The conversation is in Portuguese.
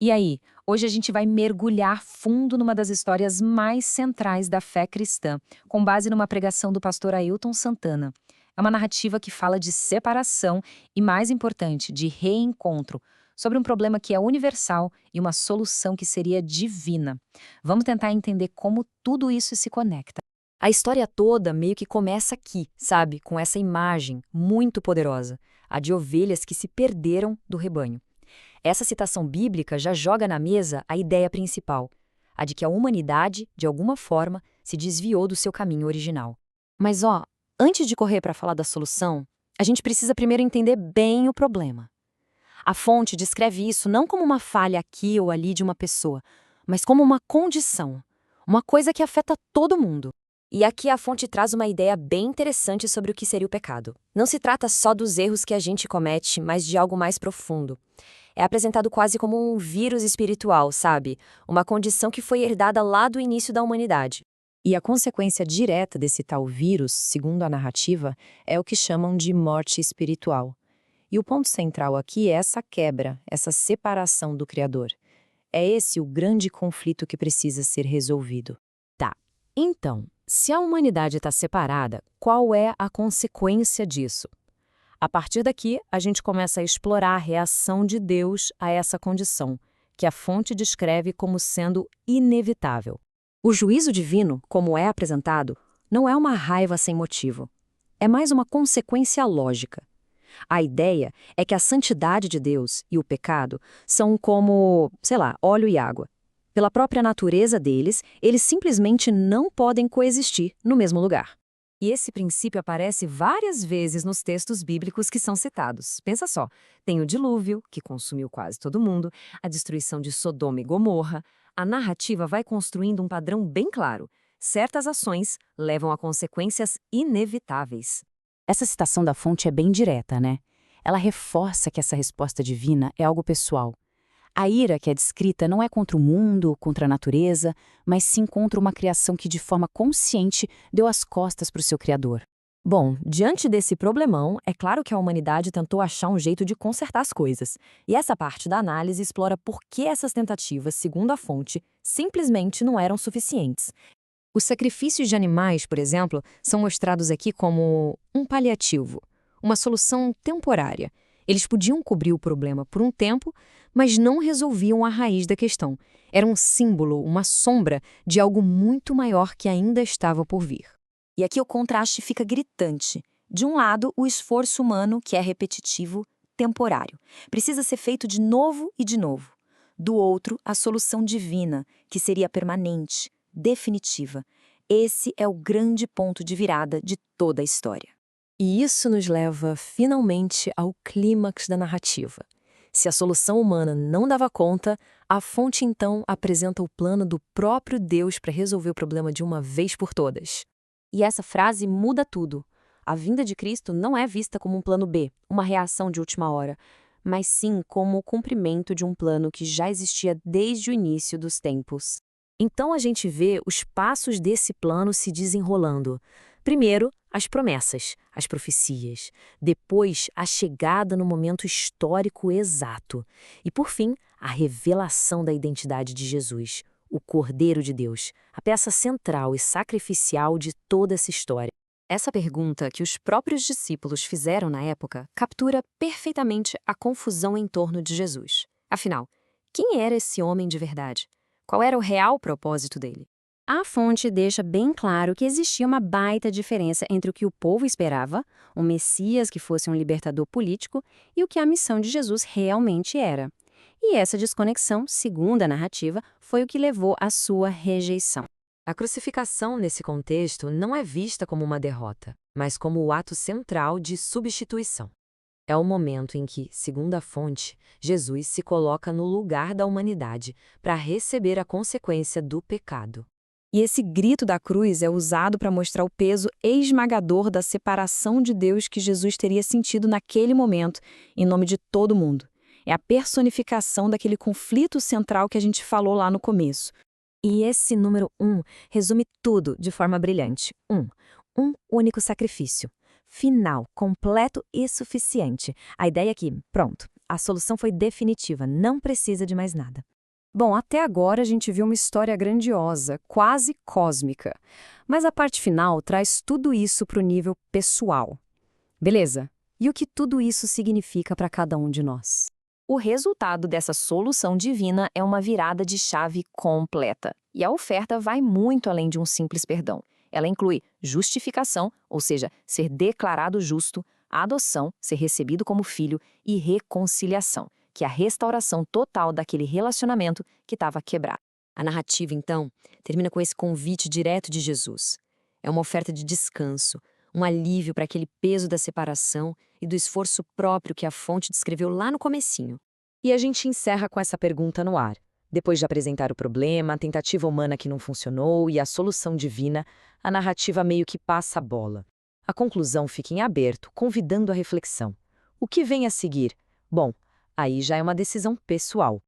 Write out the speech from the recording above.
E aí, hoje a gente vai mergulhar fundo numa das histórias mais centrais da fé cristã, com base numa pregação do pastor Ailton Santana. É uma narrativa que fala de separação e, mais importante, de reencontro, sobre um problema que é universal e uma solução que seria divina. Vamos tentar entender como tudo isso se conecta. A história toda meio que começa aqui, sabe? Com essa imagem muito poderosa, a de ovelhas que se perderam do rebanho. Essa citação bíblica já joga na mesa a ideia principal, a de que a humanidade, de alguma forma, se desviou do seu caminho original. Mas antes de correr para falar da solução, a gente precisa primeiro entender bem o problema. A fonte descreve isso não como uma falha aqui ou ali de uma pessoa, mas como uma condição, uma coisa que afeta todo mundo. E aqui a fonte traz uma ideia bem interessante sobre o que seria o pecado. Não se trata só dos erros que a gente comete, mas de algo mais profundo. É apresentado quase como um vírus espiritual, sabe? Uma condição que foi herdada lá do início da humanidade. E a consequência direta desse tal vírus, segundo a narrativa, é o que chamam de morte espiritual. E o ponto central aqui é essa quebra, essa separação do Criador. É esse o grande conflito que precisa ser resolvido. Tá. Então, se a humanidade está separada, qual é a consequência disso? A partir daqui, a gente começa a explorar a reação de Deus a essa condição, que a fonte descreve como sendo inevitável. O juízo divino, como é apresentado, não é uma raiva sem motivo. É mais uma consequência lógica. A ideia é que a santidade de Deus e o pecado são como, óleo e água. Pela própria natureza deles, eles simplesmente não podem coexistir no mesmo lugar. E esse princípio aparece várias vezes nos textos bíblicos que são citados. Pensa só, tem o dilúvio, que consumiu quase todo mundo, a destruição de Sodoma e Gomorra. A narrativa vai construindo um padrão bem claro. Certas ações levam a consequências inevitáveis. Essa citação da fonte é bem direta, né? Ela reforça que essa resposta divina é algo pessoal. A ira que é descrita não é contra o mundo, contra a natureza, mas sim contra uma criação que de forma consciente deu as costas para o seu Criador. Bom, diante desse problemão, é claro que a humanidade tentou achar um jeito de consertar as coisas. E essa parte da análise explora por que essas tentativas, segundo a fonte, simplesmente não eram suficientes. Os sacrifícios de animais, por exemplo, são mostrados aqui como um paliativo, uma solução temporária. Eles podiam cobrir o problema por um tempo, mas não resolviam a raiz da questão. Era um símbolo, uma sombra de algo muito maior que ainda estava por vir. E aqui o contraste fica gritante. De um lado, o esforço humano, que é repetitivo, temporário. Precisa ser feito de novo e de novo. Do outro, a solução divina, que seria permanente, definitiva. Esse é o grande ponto de virada de toda a história. E isso nos leva, finalmente, ao clímax da narrativa. Se a solução humana não dava conta, a fonte então apresenta o plano do próprio Deus para resolver o problema de uma vez por todas. E essa frase muda tudo. A vinda de Cristo não é vista como um plano B, uma reação de última hora, mas sim como o cumprimento de um plano que já existia desde o início dos tempos. Então a gente vê os passos desse plano se desenrolando. Primeiro, as promessas, as profecias. Depois, a chegada no momento histórico exato. E, por fim, a revelação da identidade de Jesus, o Cordeiro de Deus, a peça central e sacrificial de toda essa história. Essa pergunta que os próprios discípulos fizeram na época captura perfeitamente a confusão em torno de Jesus. Afinal, quem era esse homem de verdade? Qual era o real propósito dele? A fonte deixa bem claro que existia uma baita diferença entre o que o povo esperava, um Messias que fosse um libertador político, e o que a missão de Jesus realmente era. E essa desconexão, segundo a narrativa, foi o que levou à sua rejeição. A crucificação, nesse contexto, não é vista como uma derrota, mas como o ato central de substituição. É o momento em que, segundo a fonte, Jesus se coloca no lugar da humanidade para receber a consequência do pecado. E esse grito da cruz é usado para mostrar o peso esmagador da separação de Deus que Jesus teria sentido naquele momento, em nome de todo mundo. É a personificação daquele conflito central que a gente falou lá no começo. E esse número 1 resume tudo de forma brilhante. Um único sacrifício. Final, completo e suficiente. A ideia é que, pronto, A solução foi definitiva, não precisa de mais nada. Bom, até agora a gente viu uma história grandiosa, quase cósmica. Mas a parte final traz tudo isso para o nível pessoal. Beleza, e o que tudo isso significa para cada um de nós? O resultado dessa solução divina é uma virada de chave completa. E a oferta vai muito além de um simples perdão. Ela inclui justificação, ou seja, ser declarado justo, adoção, ser recebido como filho, e reconciliação, que é a restauração total daquele relacionamento que estava quebrado. A narrativa, então, termina com esse convite direto de Jesus. É uma oferta de descanso, um alívio para aquele peso da separação e do esforço próprio que a fonte descreveu lá no comecinho. E a gente encerra com essa pergunta no ar. Depois de apresentar o problema, a tentativa humana que não funcionou e a solução divina, a narrativa meio que passa a bola. A conclusão fica em aberto, convidando a reflexão. O que vem a seguir? Bom, aí já é uma decisão pessoal.